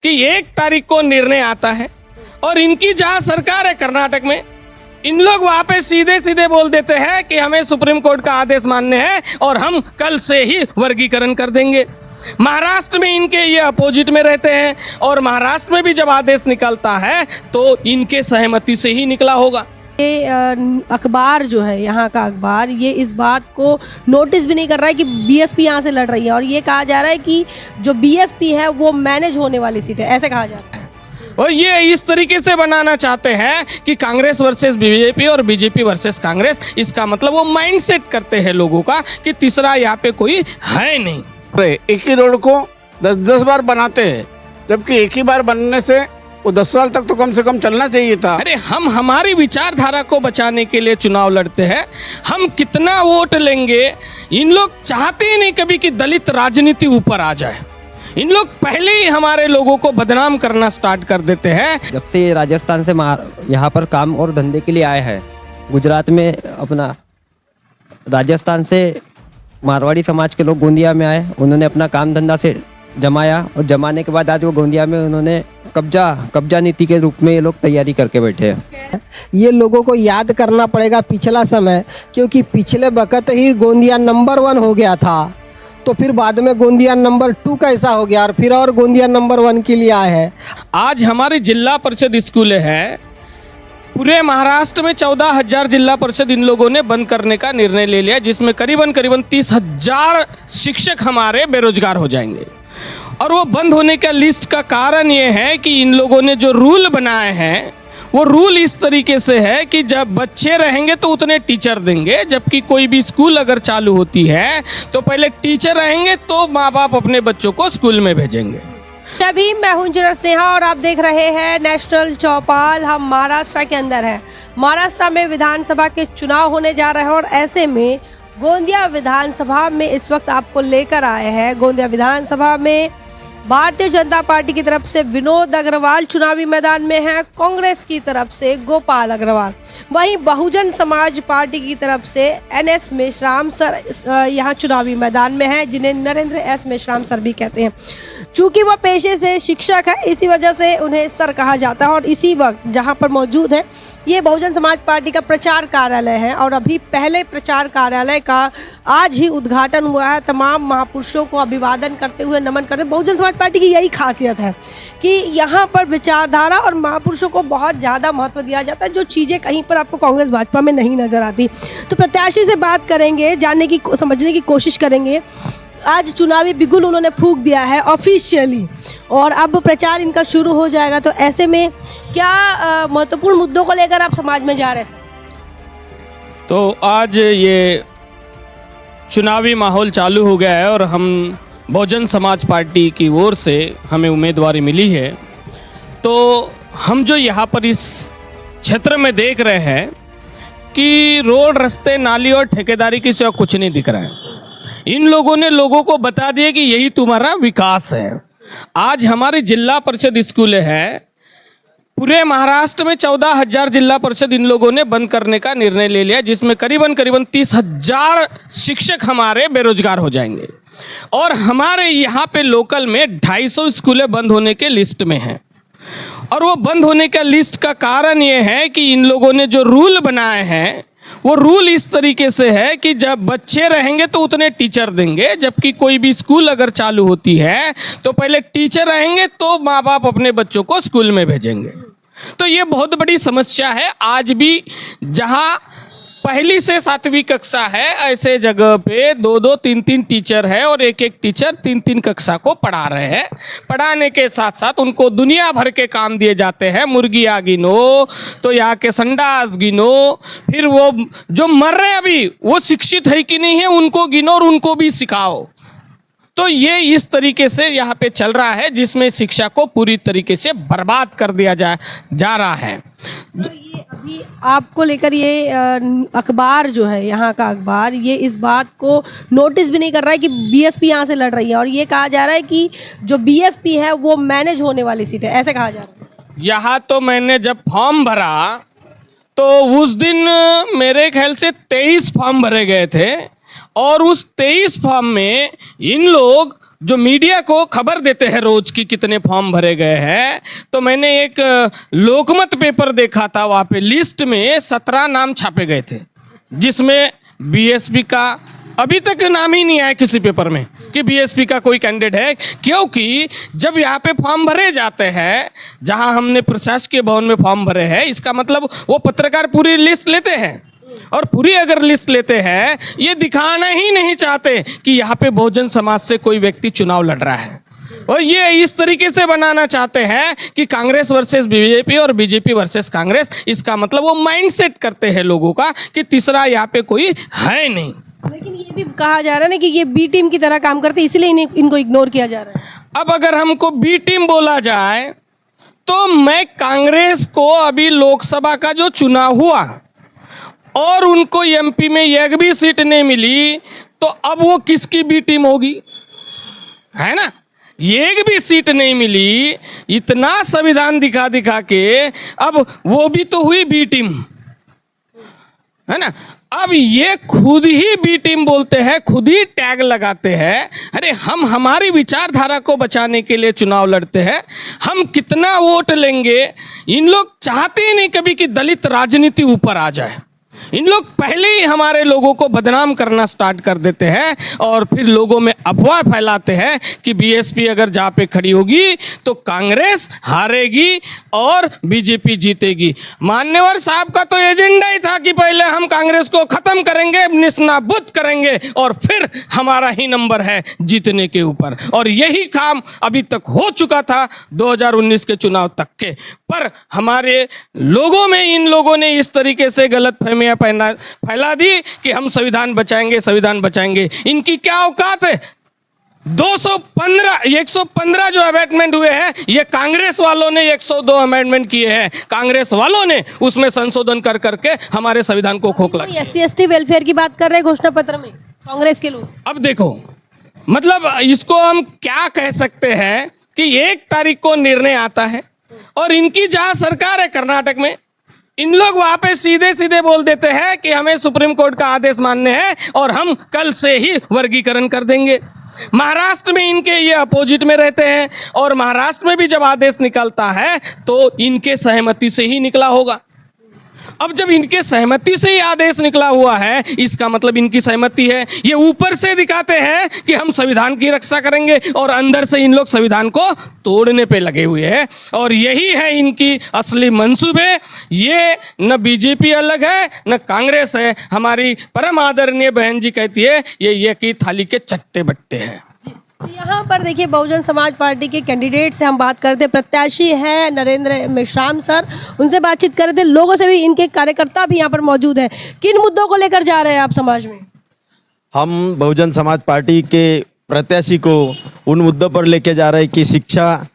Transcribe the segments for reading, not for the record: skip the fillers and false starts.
कि 1 तारीख को निर्णय आता है और इनकी जहां सरकार है कर्नाटक में, इन लोग वहां पे सीधे सीधे बोल देते हैं कि हमें सुप्रीम कोर्ट का आदेश मानने हैं और हम कल से ही वर्गीकरण कर देंगे। महाराष्ट्र में इनके ये अपोजिट में रहते हैं और महाराष्ट्र में भी जब आदेश निकलता है तो इनके सहमति से ही निकला होगा। ये अखबार जो है, यहाँ का अखबार, ये इस बात को नोटिस भी नहीं कर रहा है कि बीएसपी यहाँ से लड़ रही है और ये कहा जा रहा है कि जो बीएसपी है वो मैनेज होने वाली सीट है, ऐसे कहा जा रहा है। और ये इस तरीके से बनाना चाहते हैं कि कांग्रेस वर्सेस बीजेपी और बीजेपी वर्सेस कांग्रेस। इसका मतलब वो माइंडसेट करते हैं लोगों का कि तीसरा यहाँ पे कोई है नहीं। एक ही रोड को 10-10 बार बनाते हैं, जबकि एक ही बार बनने से वो 10 साल तक तो कम से कम चलना चाहिए था। अरे हम हमारी विचारधारा को बचाने के लिए चुनाव लड़ते हैं। हम कितना वोट लेंगे, इन लोग चाहते ही नहीं कभी कि दलित राजनीति ऊपर आ जाए। इन लोग पहले ही हमारे लोगों को बदनाम करना स्टार्ट कर देते हैं। जब से ये राजस्थान से यहाँ पर काम और धंधे के लिए आए हैं, गुजरात में अपना, राजस्थान से मारवाड़ी समाज के लोग गोंदिया में आए, उन्होंने अपना काम धंधा से जमाया और जमाने के बाद आज वो गोंदिया में उन्होंने कब्जा नीति के रूप में ये लोग तैयारी करके बैठे हैं। ये लोगों को याद करना पड़ेगा पिछला समय, क्योंकि पिछले वक्त ही गोंदिया नंबर 1 हो गया था, तो फिर बाद में गोंदिया नंबर 2 कैसा हो गया और फिर और गोंदिया नंबर 1 के लिए आए हैं। आज हमारी जिला परिषद स्कूलें हैं, पूरे महाराष्ट्र में 14,000 जिला परिषद इन लोगों ने बंद करने का निर्णय ले लिया, जिसमें करीबन 30,000 शिक्षक हमारे बेरोजगार हो जाएंगे। और वो बंद होने का लिस्ट का कारण ये है कि इन लोगों ने जो रूल बनाए हैं वो रूल इस तरीके से है कि जब बच्चे रहेंगे तो उतने टीचर देंगे, जबकि कोई भी स्कूल अगर चालू होती है तो पहले टीचर रहेंगे तो माँ बाप अपने बच्चों को स्कूल में भेजेंगे। तभी मैं हूं इंजीनियर स्नेहा और आप देख रहे हैं नेशनल चौपाल। हम महाराष्ट्र के अंदर हैं। महाराष्ट्र में विधानसभा के चुनाव होने जा रहे हैं और ऐसे में गोंदिया विधानसभा में इस वक्त आपको लेकर आए हैं। गोंदिया विधानसभा में भारतीय जनता पार्टी की तरफ से विनोद अग्रवाल चुनावी मैदान में हैं, कांग्रेस की तरफ से गोपाल अग्रवाल, वहीं बहुजन समाज पार्टी की तरफ से NS मेश्राम सर यहाँ चुनावी मैदान में हैं, जिन्हें नरेंद्र S मेश्राम सर भी कहते हैं। चूँकि वह पेशे से शिक्षक है, इसी वजह से उन्हें सर कहा जाता है। और इसी वक्त जहाँ पर मौजूद है ये बहुजन समाज पार्टी का प्रचार कार्यालय है और अभी पहले प्रचार कार्यालय का आज ही उद्घाटन हुआ है। तमाम महापुरुषों को अभिवादन करते हुए नमन करते। बहुजन समाज पार्टी की यही खासियत है कि यहाँ पर विचारधारा और महापुरुषों को बहुत ज़्यादा महत्व दिया जाता है, जो चीज़ें कहीं पर आपको कांग्रेस भाजपा में नहीं नज़र आती। तो प्रत्याशी से बात करेंगे, जानने की समझने की कोशिश करेंगे। आज चुनावी बिगुल उन्होंने फूंक दिया है ऑफिशियली और अब प्रचार इनका शुरू हो जाएगा। तो ऐसे में क्या महत्वपूर्ण मुद्दों को लेकर आप समाज में जा रहे हैं? तो आज ये चुनावी माहौल चालू हो गया है और हम बहुजन समाज पार्टी की ओर से हमें उम्मीदवारी मिली है। तो हम जो यहाँ पर इस क्षेत्र में देख रहे हैं कि रोड, रास्ते, नाली और ठेकेदारी की सिवा कुछ नहीं दिख रहा है। इन लोगों ने लोगों को बता दिया कि यही तुम्हारा विकास है। आज हमारी जिला परिषद स्कूलें हैं, पूरे महाराष्ट्र में 14,000 जिला परिषद इन लोगों ने बंद करने का निर्णय ले लिया, जिसमें करीबन 30,000 शिक्षक हमारे बेरोजगार हो जाएंगे। और हमारे यहाँ पे लोकल में 250 स्कूलें बंद होने के लिस्ट में हैं। और वो बंद होने का लिस्ट का कारण ये है कि इन लोगों ने जो रूल बनाए हैं वो रूल इस तरीके से है कि जब बच्चे रहेंगे तो उतने टीचर देंगे, जबकि कोई भी स्कूल अगर चालू होती है तो पहले टीचर रहेंगे तो माँ बाप अपने बच्चों को स्कूल में भेजेंगे। तो ये बहुत बड़ी समस्या है। आज भी जहाँ 1 से 7वीं कक्षा है, ऐसे जगह पे 2-2, 3-3 टीचर है और एक टीचर 3-3 कक्षा को पढ़ा रहे हैं। पढ़ाने के साथ साथ उनको दुनिया भर के काम दिए जाते हैं। मुर्गियाँ गिनो तो यहाँ के संडास गिनो, फिर वो जो मर रहे हैं अभी वो शिक्षित है कि नहीं है उनको गिनो और उनको भी सिखाओ। तो ये इस तरीके से यहाँ पे चल रहा है, जिसमें शिक्षा को पूरी तरीके से बर्बाद कर दिया जा रहा है। तो ये अभी आपको लेकर ये अखबार जो है, यहाँ का अखबार, ये इस बात को नोटिस भी नहीं कर रहा है कि बीएसपी यहाँ से लड़ रही है और ये कहा जा रहा है कि जो बीएसपी है वो मैनेज होने वाली सीट है, ऐसे कहा जा रहा है। यहाँ तो मैंने जब फॉर्म भरा तो उस दिन मेरे ख्याल से 23 फॉर्म भरे गए थे और उस 23 फॉर्म में इन लोग जो मीडिया को खबर देते हैं रोज की कितने फॉर्म भरे गए हैं, तो मैंने एक लोकमत पेपर देखा था, वहाँ पे लिस्ट में 17 नाम छापे गए थे, जिसमें बीएसपी का अभी तक नाम ही नहीं आया किसी पेपर में कि बीएसपी का कोई कैंडिडेट है। क्योंकि जब यहाँ पे फॉर्म भरे जाते हैं, जहाँ हमने प्रशासकीय भवन में फॉर्म भरे हैं, इसका मतलब वो पत्रकार पूरी लिस्ट लेते हैं, और पूरी अगर लिस्ट लेते हैं, ये दिखाना ही नहीं चाहते कि यहाँ पे बहुजन समाज से कोई व्यक्ति चुनाव लड़ रहा है, और ये इस तरीके से बनाना चाहते हैं कि कांग्रेस वर्सेस बीजेपी और बीजेपी वर्सेस कांग्रेस। इसका मतलब वो माइंडसेट करते हैं लोगों का कि तीसरा यहाँ पे कोई है नहीं। लेकिन ये भी कहा जा रहा है ना कि ये बी टीम की तरह काम करते हैं, इसलिए इनको इग्नोर किया जा रहा है। अब अगर हमको बी टीम बोला जाए, तो मैं कांग्रेस को अभी लोकसभा का जो चुनाव हुआ और उनको एमपी में एक भी सीट नहीं मिली, तो अब वो किसकी बी टीम होगी, है ना। एक भी सीट नहीं मिली, इतना संविधान दिखा दिखा के अब वो भी तो हुई बी टीम, है ना। अब ये खुद ही बी टीम बोलते हैं, खुद ही टैग लगाते हैं। अरे हम हमारी विचारधारा को बचाने के लिए चुनाव लड़ते हैं, हम कितना वोट लेंगे। इन लोग चाहते ही नहीं कभी कि दलित राजनीति ऊपर आ जाए। इन लोग पहले ही हमारे लोगों को बदनाम करना स्टार्ट कर देते हैं, और फिर लोगों में अफवाह फैलाते हैं कि बीएसपी अगर जहाँ पे खड़ी होगी तो कांग्रेस हारेगी और बीजेपी जीतेगी। मान्यवर साहब का तो एजेंडा ही था कि पहले हम कांग्रेस को खत्म करेंगे, निस्नाबूद करेंगे, और फिर हमारा ही नंबर है जीतने के ऊपर। और यही काम अभी तक हो चुका था 2019 के चुनाव तक के। पर हमारे लोगों में इन लोगों ने इस तरीके से गलतफहमियां फैला दी कि हम संविधान बचाएंगे, संविधान बचाएंगे। इनकी क्या औकात है। 115 जो अमेंडमेंट हुए हैं, ये कांग्रेस वालों ने 102 अमेंडमेंट किए हैं। कांग्रेस वालों ने उसमें संशोधन कर करके हमारे संविधान को खोखला। SC/ST वेलफेयर की बात कर रहे हैं घोषणा पत्र में कांग्रेस के लोग। अब देखो, मतलब इसको हम क्या कह सकते हैं कि 1 तारीख को निर्णय आता है, और इनकी जहां सरकार है कर्नाटक में, इन लोग वहां पे सीधे सीधे बोल देते हैं कि हमें सुप्रीम कोर्ट का आदेश मानने हैं और हम कल से ही वर्गीकरण कर देंगे। महाराष्ट्र में इनके ये अपोजिट में रहते हैं, और महाराष्ट्र में भी जब आदेश निकलता है तो इनके सहमति से ही निकला होगा। अब जब इनके सहमति से ही आदेश निकला हुआ है, इसका मतलब इनकी सहमति है। ये ऊपर से दिखाते हैं कि हम संविधान की रक्षा करेंगे, और अंदर से इन लोग संविधान को तोड़ने पे लगे हुए हैं। और यही है इनकी असली मंसूबे। ये न बीजेपी अलग है न कांग्रेस है। हमारी परम आदरणीय बहन जी कहती है ये की थाली के चट्टे बट्टे हैं। यहाँ पर देखिए, बहुजन समाज पार्टी के कैंडिडेट से हम बात करते, प्रत्याशी हैं नरेंद्र मेश्राम सर, उनसे बातचीत कर रहे थे। लोगों से भी, इनके कार्यकर्ता भी यहाँ पर मौजूद हैं। किन मुद्दों को लेकर जा रहे हैं आप समाज में? हम बहुजन समाज पार्टी के प्रत्याशी को उन मुद्दों पर लेके जा रहे हैं कि शिक्षा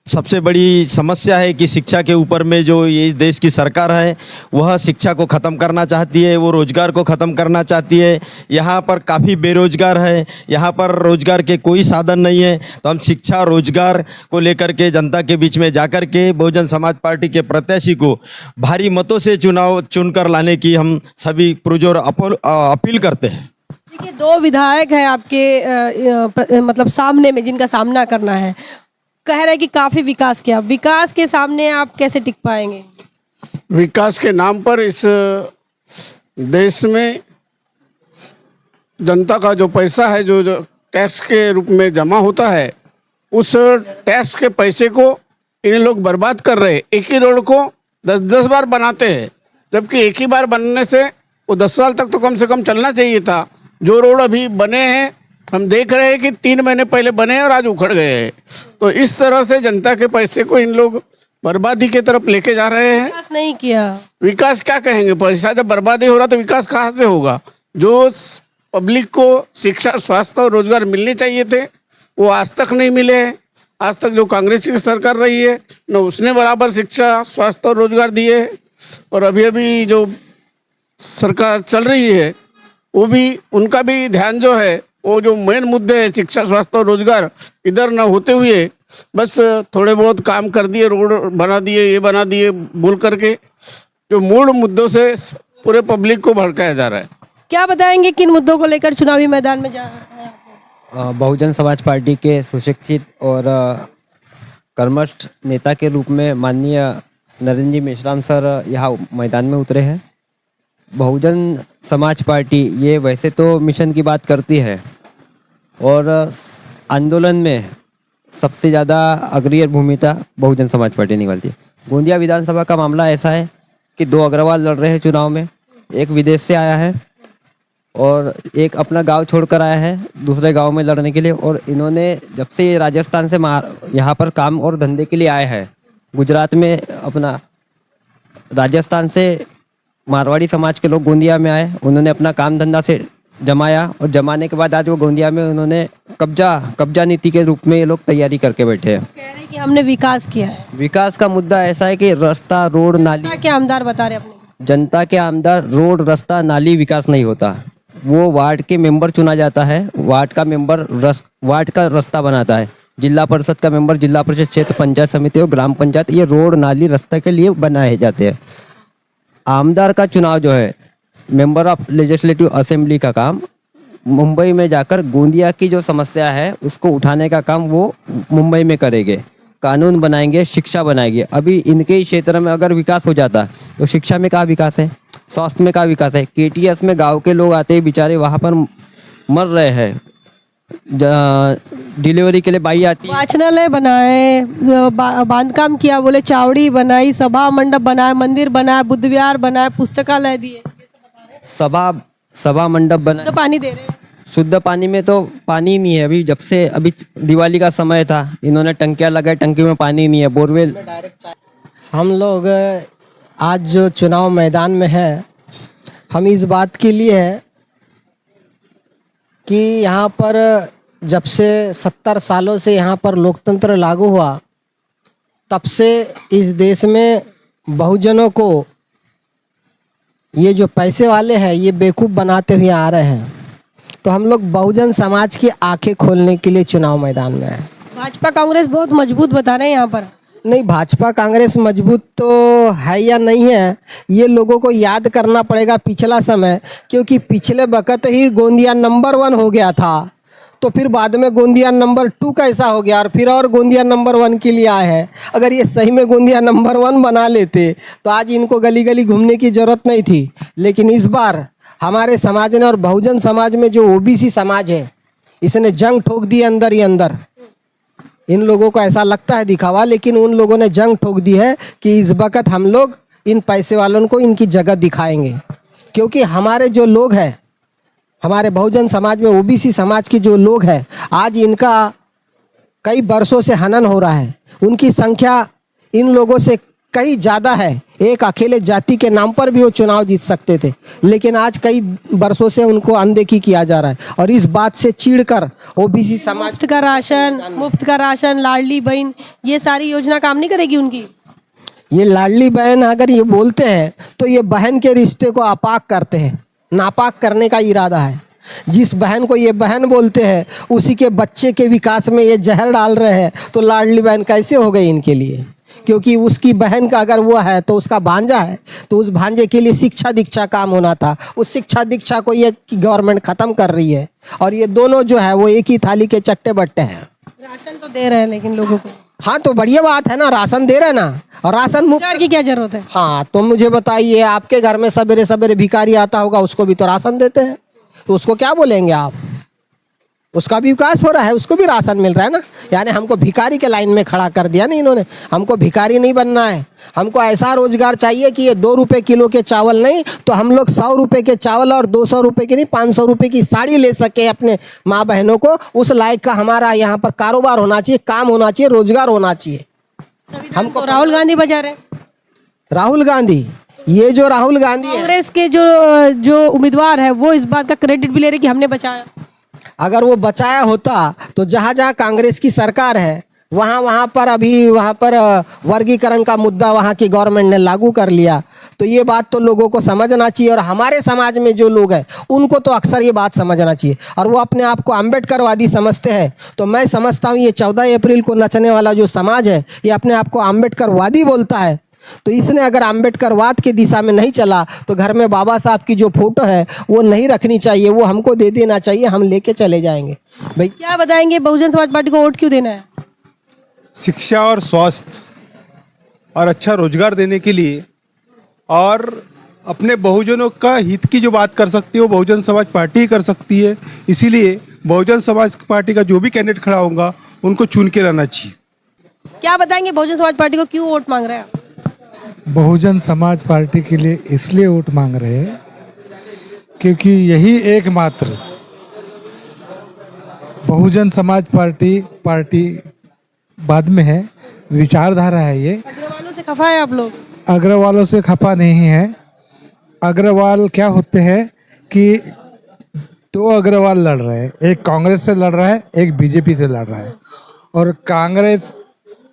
सबसे बड़ी समस्या है, कि शिक्षा के ऊपर में जो ये देश की सरकार है वह शिक्षा को ख़त्म करना चाहती है, वो रोज़गार को ख़त्म करना चाहती है। यहाँ पर काफ़ी बेरोजगार है, यहाँ पर रोज़गार के कोई साधन नहीं है। तो हम शिक्षा रोज़गार को लेकर के जनता के बीच में जाकर के बहुजन समाज पार्टी के प्रत्याशी को भारी मतों से चुनाव चुनकर लाने की हम सभी पुरजोर अपील करते हैं। देखिए, 2 विधायक हैं आपके मतलब सामने में, जिनका सामना करना है। कह रहे हैं कि काफ़ी विकास किया। विकास के सामने आप कैसे टिक पाएंगे? विकास के नाम पर इस देश में जनता का जो पैसा है, जो टैक्स के रूप में जमा होता है, उस टैक्स के पैसे को इन लोग बर्बाद कर रहे हैं। एक ही रोड को 10-10 बार बनाते हैं, जबकि एक ही बार बनने से वो 10 साल तक तो कम से कम चलना चाहिए था। जो रोड अभी बने हैं, हम देख रहे हैं कि 3 महीने पहले बने और आज उखड़ गए हैं। तो इस तरह से जनता के पैसे को इन लोग बर्बादी की तरफ लेके जा रहे हैं। विकास नहीं किया। विकास क्या कहेंगे, पैसा जब बर्बादी हो रहा तो विकास कहाँ से होगा। जो पब्लिक को शिक्षा, स्वास्थ्य और रोजगार मिलने चाहिए थे, वो आज तक नहीं मिले हैं। आज तक जो कांग्रेस की सरकार रही है, न उसने बराबर शिक्षा, स्वास्थ्य और रोजगार दिए। और अभी अभी जो सरकार चल रही है, वो भी, उनका भी ध्यान जो है, वो जो मेन मुद्दे हैं शिक्षा, स्वास्थ्य और रोजगार, इधर न होते हुए बस थोड़े बहुत काम कर दिए, रोड बना दिए, ये बना दिए बोल करके, जो मूल मुद्दों से पूरे पब्लिक को भड़काया जा रहा है। क्या बताएंगे किन मुद्दों को लेकर चुनावी मैदान में जा रहे हैं? बहुजन समाज पार्टी के सुशिक्षित और कर्मठ नेता के रूप में माननीय नरेंद्र जी मेश्राम सर यहाँ मैदान में उतरे हैं। बहुजन समाज पार्टी ये वैसे तो मिशन की बात करती है और आंदोलन में सबसे ज़्यादा अग्रणी भूमिका बहुजन समाज पार्टी निभाती है। गोंदिया विधानसभा का मामला ऐसा है कि 2 अग्रवाल लड़ रहे हैं चुनाव में। एक विदेश से आया है और एक अपना गांव छोड़कर आया है दूसरे गांव में लड़ने के लिए। और इन्होंने जब से ये राजस्थान से यहाँ पर काम और धंधे के लिए आए हैं, गुजरात में अपना राजस्थान से मारवाड़ी समाज के लोग गोंदिया में आए, उन्होंने अपना काम धंधा से जमाया और जमाने के बाद आज वो गोंदिया में उन्होंने कब्जा नीति के रूप में ये लोग तैयारी करके बैठे हैं। कह रहे हैं कि हमने विकास किया है। विकास का मुद्दा ऐसा है कि रास्ता, रोड, नाली, क्या क्या आमदार बता रहे अपने? जनता के आमदार, रोड, रास्ता, नाली विकास नहीं होता। वो वार्ड के मेंबर चुना जाता है, वार्ड का मेंबर वार्ड का रास्ता बनाता है, जिला परिषद का मेंबर जिला परिषद, क्षेत्र पंचायत समिति और ग्राम पंचायत ये रोड, नाली, रास्ते के लिए बनाए जाते हैं। आमदार का चुनाव जो है, मेंबर ऑफ लेजिस्लेटिव असेंबली का काम मुंबई में जाकर गोंदिया की जो समस्या है उसको उठाने का काम वो मुंबई में करेंगे, कानून बनाएंगे, शिक्षा बनाएंगे। अभी इनके ही क्षेत्र में अगर विकास हो जाता तो शिक्षा में कहाँ विकास है, स्वास्थ्य में कहाँ विकास है। केटीएस में गांव के लोग आते हैं बेचारे, वहाँ पर मर रहे हैं, डिलीवरी के लिए बाई आती है। वाचनालय बनाए, बांधकाम किया, बोले चावड़ी बनाई, सभा मंडप बनाया, मंदिर बनाया, बुद्ध विहार बनाया, पुस्तकालय दिए, सभा मंडप बना, तो पानी दे रहे हैं। शुद्ध पानी में तो पानी नहीं है। अभी दिवाली का समय था, इन्होंने टंकियां लगाई, टंकी में पानी नहीं है, बोरवेल। हम लोग आज जो चुनाव मैदान में है, हम इस बात के लिए है कि यहाँ पर जब से 70 सालों से यहाँ पर लोकतंत्र लागू हुआ, तब से इस देश में बहुजनों को ये जो पैसे वाले हैं ये बेवकूफ़ बनाते हुए आ रहे हैं। तो हम लोग बहुजन समाज की आंखें खोलने के लिए चुनाव मैदान में हैं। भाजपा कांग्रेस बहुत मजबूत बता रहे हैं यहाँ पर। नहीं, भाजपा कांग्रेस मजबूत तो है या नहीं है, ये लोगों को याद करना पड़ेगा पिछला समय, क्योंकि पिछले वक्त ही गोंदिया नंबर 1 हो गया था, तो फिर बाद में गोंदिया नंबर 2 कैसा हो गया और फिर और गोंदिया नंबर 1 के लिए आए हैं। अगर ये सही में गोंदिया नंबर 1 बना लेते तो आज इनको गली गली घूमने की ज़रूरत नहीं थी। लेकिन इस बार हमारे समाज ने और बहुजन समाज में जो ओबीसी समाज है, इसने जंग ठोक दी अंदर ही अंदर। इन लोगों को ऐसा लगता है दिखावा, लेकिन उन लोगों ने जंग ठोक दी है कि इस वक्त हम लोग इन पैसे वालों को इनकी जगह दिखाएंगे। क्योंकि हमारे जो लोग हैं, हमारे बहुजन समाज में ओबीसी समाज के जो लोग हैं, आज इनका कई वर्षों से हनन हो रहा है। उनकी संख्या इन लोगों से कई ज़्यादा है। एक अकेले जाति के नाम पर भी वो चुनाव जीत सकते थे, लेकिन आज कई वर्षों से उनको अनदेखी किया जा रहा है। और इस बात से चिढ़कर ओबीसी समाज मुफ्त का राशन, लाडली बहन, ये सारी योजना काम नहीं करेगी उनकी। ये लाडली बहन अगर ये बोलते हैं तो ये बहन के रिश्ते को अपाक करते हैं, नापाक करने का इरादा है। जिस बहन को ये बहन बोलते हैं उसी के बच्चे के विकास में ये जहर डाल रहे हैं, तो लाडली बहन कैसे हो गई इनके लिए? क्योंकि उसकी बहन का अगर वो है तो उसका भांजा है, तो उस भांजे के लिए शिक्षा दीक्षा काम होना था। उस शिक्षा दीक्षा को ये गवर्नमेंट ख़त्म कर रही है। और ये दोनों जो है वो एक ही थाली के चट्टे बट्टे हैं। राशन तो दे रहे हैं लेकिन लोगों को। हाँ, तो बढ़िया बात है ना, राशन दे रहे हैं ना, और राशन मुफ्त की क्या जरूरत है? हाँ, तो मुझे बताइए, आपके घर में सवेरे सवेरे भिखारी आता होगा, उसको भी तो राशन देते हैं, तो उसको क्या बोलेंगे आप? उसका भी विकास हो रहा है, उसको भी राशन मिल रहा है ना। यानी हमको भिखारी के लाइन में खड़ा कर दिया ना इन्होंने। हमको भिखारी नहीं बनना है, हमको ऐसा रोजगार चाहिए कि ये 2 रुपये किलो के चावल नहीं तो हम लोग 100 रुपये के चावल और 200 रुपये की नहीं 500 रुपये की साड़ी ले सके अपने माँ बहनों को। उस लायक का हमारा यहाँ पर कारोबार होना चाहिए, काम होना चाहिए, रोजगार होना चाहिए। हमको राहुल गांधी बजा रहे हैं। राहुल गांधी, ये जो राहुल गांधी है, कांग्रेस के जो उम्मीदवार है वो इस बात का क्रेडिट भी ले रहे कि हमने बचाया। अगर वो बचाया होता तो जहाँ जहाँ कांग्रेस की सरकार है वहाँ पर वर्गीकरण का मुद्दा वहाँ की गवर्नमेंट ने लागू कर लिया। तो ये बात तो लोगों को समझना चाहिए, और हमारे समाज में जो लोग हैं उनको तो अक्सर ये बात समझना चाहिए। और वो अपने आप को अम्बेडकरवादी समझते हैं, तो मैं समझता हूँ ये 14 अप्रैल को नचने वाला जो समाज है ये अपने आप को अम्बेडकरवादी बोलता है, तो इसने अगर अम्बेडकरवाद की दिशा में नहीं चला तो घर में बाबा साहब की जो फोटो है वो नहीं रखनी चाहिए, वो हमको दे देना चाहिए, हम लेके चले जाएंगे। भाई क्या बताएंगे बहुजन समाज पार्टी को वोट क्यों देना है? शिक्षा और स्वास्थ्य और अच्छा रोजगार देने के लिए, और अपने बहुजनों का हित की जो बात कर सकती है वो बहुजन समाज पार्टी ही कर सकती है। इसीलिए बहुजन समाज पार्टी का जो भी कैंडिडेट खड़ा होगा उनको चुन के लाना चाहिए। क्या बताएंगे बहुजन समाज पार्टी को क्यों वोट मांग रहे हैं आप? बहुजन समाज पार्टी के लिए इसलिए वोट मांग रहे हैं क्योंकि यही एकमात्र बहुजन समाज पार्टी बाद में है, विचारधारा है। ये अग्रवालों से खफा है आप लोग? अग्रवालों से खपा नहीं है। अग्रवाल क्या होते हैं कि दो अग्रवाल लड़ रहे हैं, एक कांग्रेस से लड़ रहा है, एक बीजेपी से लड़ रहा है, और कांग्रेस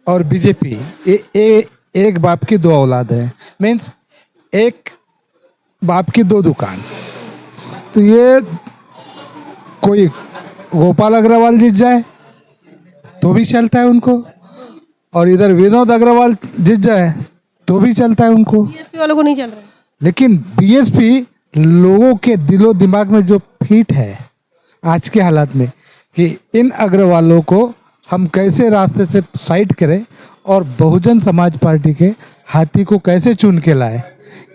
और बीजेपी एक बाप की दो औलाद है, मीन्स एक बाप की दो दुकान। तो ये कोई गोपाल अग्रवाल जीत जाए तो भी चलता है उनको, और इधर विनोद अग्रवाल जीत जाए तो भी चलता है उनको। बीएसपी वालों को नहीं चल रहा है। लेकिन बीएसपी लोगों के दिलो दिमाग में जो फिट है आज के हालात में कि इन अग्रवालों को हम कैसे रास्ते से साइड करें और बहुजन समाज पार्टी के हाथी को कैसे चुन के लाए,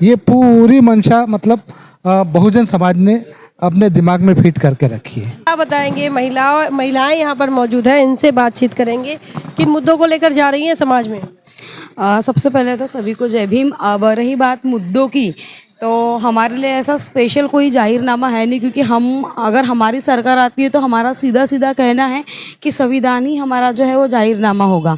ये पूरी मंशा मतलब बहुजन समाज ने अपने दिमाग में फिट करके रखी है। क्या बताएंगे? महिलाएं यहाँ पर मौजूद हैं, इनसे बातचीत करेंगे। किन मुद्दों को लेकर जा रही हैं समाज में? सबसे पहले तो सभी को जय भीम। अब रही बात मुद्दों की, तो हमारे लिए ऐसा स्पेशल कोई जाहिरनामा है नहीं, क्योंकि हम अगर हमारी सरकार आती है तो हमारा सीधा सीधा कहना है कि संविधान ही हमारा जो है वो जाहिरनामा होगा।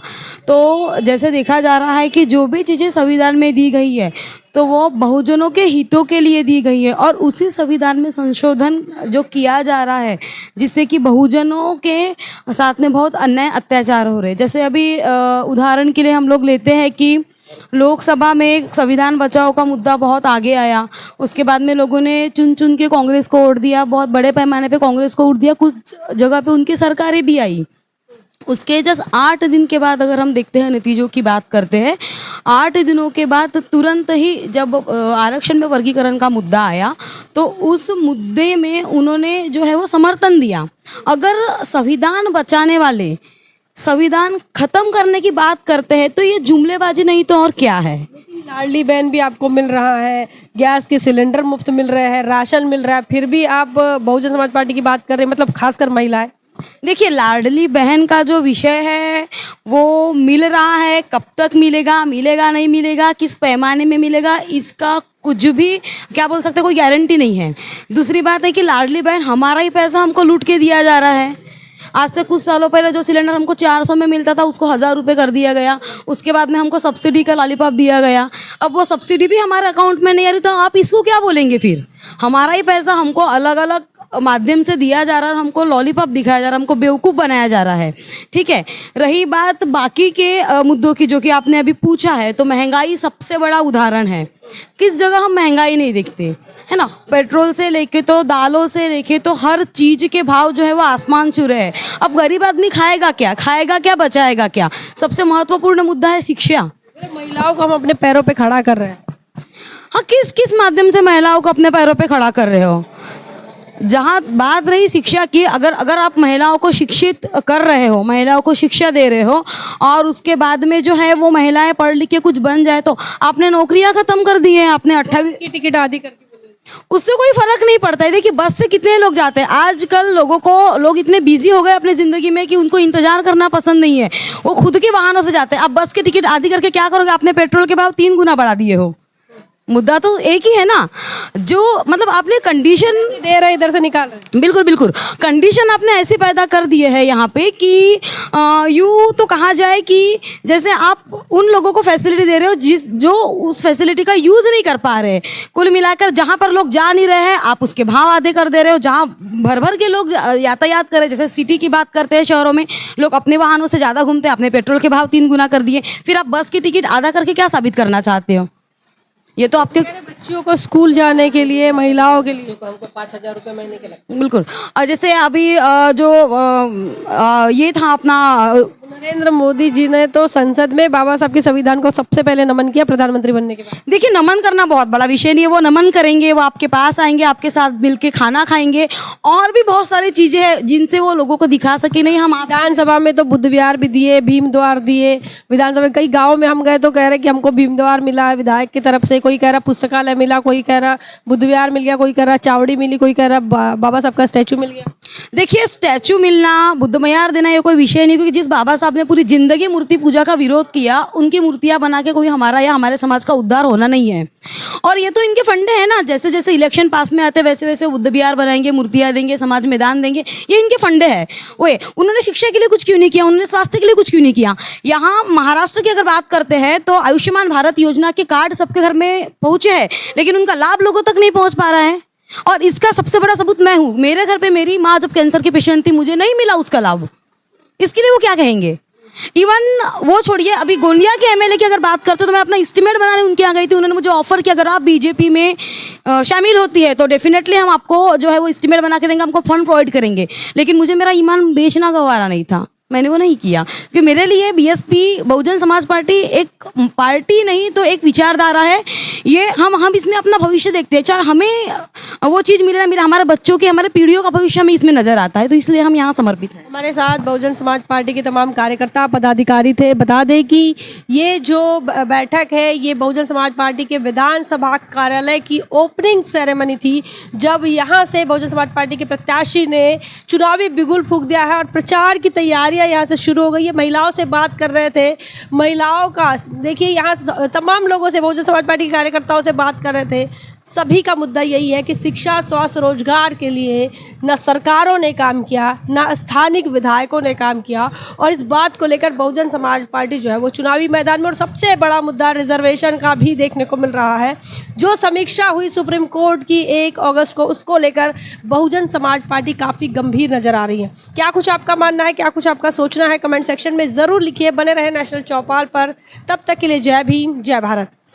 तो जैसे देखा जा रहा है कि जो भी चीज़ें संविधान में दी गई है तो वो बहुजनों के हितों के लिए दी गई है, और उसी संविधान में संशोधन जो किया जा रहा है जिससे कि बहुजनों के साथ में बहुत अन्याय अत्याचार हो रहे हैं। जैसे अभी उदाहरण के लिए हम लोग लेते हैं कि लोकसभा में संविधान बचाओ का मुद्दा बहुत आगे आया, उसके बाद में लोगों ने चुन चुन के कांग्रेस को वोट दिया, बहुत बड़े पैमाने पे कांग्रेस को वोट दिया, कुछ जगह पे उनकी सरकारें भी आई। उसके जस्ट 8 दिन के बाद अगर हम देखते हैं नतीजों की बात करते हैं, 8 दिनों के बाद तुरंत ही जब आरक्षण में वर्गीकरण का मुद्दा आया तो उस मुद्दे में उन्होंने जो है वो समर्थन दिया। अगर संविधान बचाने वाले संविधान खत्म करने की बात करते हैं तो ये जुमलेबाजी नहीं तो और क्या है। लाडली बहन भी आपको मिल रहा है, गैस के सिलेंडर मुफ्त मिल रहे हैं, राशन मिल रहा है, फिर भी आप बहुजन समाज पार्टी की बात कर रहे हैं, मतलब खासकर महिलाएं। देखिए, लाडली बहन का जो विषय है वो मिल रहा है, कब तक मिलेगा, मिलेगा नहीं मिलेगा, किस पैमाने में मिलेगा, इसका कुछ भी क्या बोल सकते, कोई गारंटी नहीं है। दूसरी बात है कि लाडली बहन हमारा ही पैसा हमको लूट के दिया जा रहा है। आज से कुछ सालों पहले जो सिलेंडर हमको 400 में मिलता था उसको 1000 रुपये कर दिया गया, उसके बाद में हमको सब्सिडी का लॉलीपॉप दिया गया। अब वो सब्सिडी भी हमारे अकाउंट में नहीं आ रही, तो आप इसको क्या बोलेंगे फिर? हमारा ही पैसा हमको अलग अलग माध्यम से दिया जा रहा है और हमको लॉलीपॉप दिखाया जा रहा है, हमको बेवकूफ़ बनाया जा रहा है। ठीक है, रही बात बाकी के मुद्दों की जो कि आपने अभी पूछा है, तो महंगाई सबसे बड़ा उदाहरण है। किस जगह हम महंगाई नहीं देखते, है ना? पेट्रोल से लेके तो दालों से लेके तो हर चीज़ के भाव जो है वो आसमान छू रहे हैं। अब गरीब आदमी खाएगा क्या, बचाएगा क्या? सबसे महत्वपूर्ण मुद्दा है शिक्षा। महिलाओं को हम अपने पैरों पे खड़ा कर रहे हैं। हाँ, किस माध्यम से महिलाओं को अपने पैरों पे खड़ा कर रहे हो? जहाँ बात रही शिक्षा की, अगर आप महिलाओं को शिक्षित कर रहे हो, महिलाओं को शिक्षा दे रहे हो और उसके बाद में जो है वो महिलाएं पढ़ लिख के कुछ बन जाए, तो आपने नौकरियां खत्म कर दी है, आपने 28 की टिकट आदि करके, उससे कोई फर्क नहीं पड़ता है। देखिए, बस से कितने लोग जाते हैं आजकल, लोग इतने बिजी हो गए अपनी ज़िंदगी में कि उनको इंतजार करना पसंद नहीं है, वो खुद के वाहनों से जाते हैं। अब बस की टिकट आदि करके क्या करोगे? आपने पेट्रोल के भाव 3 गुना बढ़ा दिए हो। मुद्दा तो एक ही है ना, जो मतलब आपने कंडीशन दे रहे इधर से निकाल रहे। बिल्कुल कंडीशन आपने ऐसी पैदा कर दिए है यहाँ पे कि यूँ तो कहा जाए कि जैसे आप उन लोगों को फैसिलिटी दे रहे हो जो उस फैसिलिटी का यूज़ नहीं कर पा रहे। कुल मिलाकर जहाँ पर लोग जा नहीं रहे हैं आप उसके भाव आधे कर दे रहे हो। जहाँ भर के लोग यातायात करें, जैसे सिटी की बात करते हैं, शहरों में लोग अपने वाहनों से ज़्यादा घूमते हैं, अपने पेट्रोल के भाव 3 गुना कर दिए। फिर आप बस की टिकट आधा करके क्या साबित करना चाहते हो? ये तो आपके बच्चियों को स्कूल जाने के लिए, महिलाओं के लिए तो हमको 5000 रुपये महीने के लगते हैं। बिल्कुल। जैसे अभी जो ये था अपना नरेंद्र मोदी जी ने तो संसद में बाबा साहब के संविधान को सबसे पहले नमन किया प्रधानमंत्री बनने के बाद। देखिए, नमन करना बहुत बड़ा विषय नहीं है। वो नमन करेंगे, वो आपके पास आएंगे, आपके साथ मिल के खाना खाएंगे, और भी बहुत सारी चीज़ें हैं जिनसे वो लोगों को दिखा सके। नहीं, हम विधानसभा में तो बुद्ध विहार भी दिए, भीम द्वार दिए। विधानसभा में कई गाँव में हम गए तो कह रहे कि हमको भीम द्वार मिला है विधायक की तरफ से, कोई कह रहा पुस्तकालय मिला, कोई कह रहा बुद्ध विहार मिल गया, कोई कह रहा चावड़ी मिली, कोई कह रहा बाबा साहब का स्टैचू मिल गया। देखिए, स्टैचू मिलना, बुद्ध मयार देना, ये कोई विषय नहीं, क्योंकि जिस बाबा साहब ने पूरी जिंदगी मूर्ति पूजा का विरोध किया, उनकी मूर्तियां बना के कोई हमारा या हमारे समाज का उद्धार होना नहीं है। और ये तो इनके फंडे हैं ना, जैसे जैसे इलेक्शन पास में आते वैसे वैसे बुद्ध विहार बनाएंगे, मूर्तियां देंगे, समाज में दान देंगे, ये इनके फंडे हैं। ओए, उन्होंने शिक्षा के लिए कुछ क्यों नहीं किया, उन्होंने स्वास्थ्य के लिए कुछ क्यों नहीं किया। यहाँ महाराष्ट्र की अगर बात करते हैं तो आयुष्मान भारत योजना के कार्ड सबके घर में पहुंचे हैं, लेकिन उनका लाभ लोगों तक नहीं पहुंच पा रहा है। और इसका सबसे बड़ा सबूत मैं हूँ। मेरे घर पे मेरी माँ जब कैंसर की पेशेंट थी, मुझे नहीं मिला उसका लाभ। इसके लिए वो क्या कहेंगे। इवन वो छोड़िए, अभी गोंदिया के एमएलए की अगर बात करते तो मैं अपना एस्टिमेट बनाने उनके यहाँ गई थी। उन्होंने मुझे ऑफर किया, अगर आप बीजेपी में शामिल होती है तो डेफिनेटली हम आपको जो है वो एस्टिमेट बना के देंगे, हमको फंड प्रोवाइड करेंगे। लेकिन मुझे मेरा ईमान बेचना गवारा नहीं था, मैंने वो नहीं किया। क्योंकि मेरे लिए बीएसपी बहुजन समाज पार्टी एक पार्टी नहीं तो एक विचारधारा है। ये हम इसमें अपना भविष्य देखते हैं। चाहे हमें वो चीज़ मिले ना मिले, हमारे बच्चों के, हमारे पीढ़ियों का भविष्य हमें इसमें नजर आता है, तो इसलिए हम यहाँ समर्पित हैं। हमारे साथ बहुजन समाज पार्टी के तमाम कार्यकर्ता पदाधिकारी थे। बता दें कि ये जो बैठक है ये बहुजन समाज पार्टी के विधानसभा कार्यालय की ओपनिंग सेरेमनी थी, जब यहाँ से बहुजन समाज पार्टी के प्रत्याशी ने चुनावी बिगुल फूंक दिया है और प्रचार की तैयारियां यहाँ से शुरू हो गई है। महिलाओं से बात कर रहे थे, महिलाओं का देखिए, यहाँ तमाम लोगों से, बहुजन समाज पार्टी के कार्यकर्ताओं से बात कर रहे थे। सभी का मुद्दा यही है कि शिक्षा, स्वास्थ्य, रोजगार के लिए न सरकारों ने काम किया, न स्थानिक विधायकों ने काम किया। और इस बात को लेकर बहुजन समाज पार्टी जो है वो चुनावी मैदान में, और सबसे बड़ा मुद्दा रिजर्वेशन का भी देखने को मिल रहा है। जो समीक्षा हुई सुप्रीम कोर्ट की 1 अगस्त को, उसको लेकर बहुजन समाज पार्टी काफ़ी गंभीर नजर आ रही है। क्या कुछ आपका मानना है, क्या कुछ आपका सोचना है, कमेंट सेक्शन में ज़रूर लिखिए। बने रहे नेशनल चौपाल पर। तब तक के लिए जय भीम, जय भारत।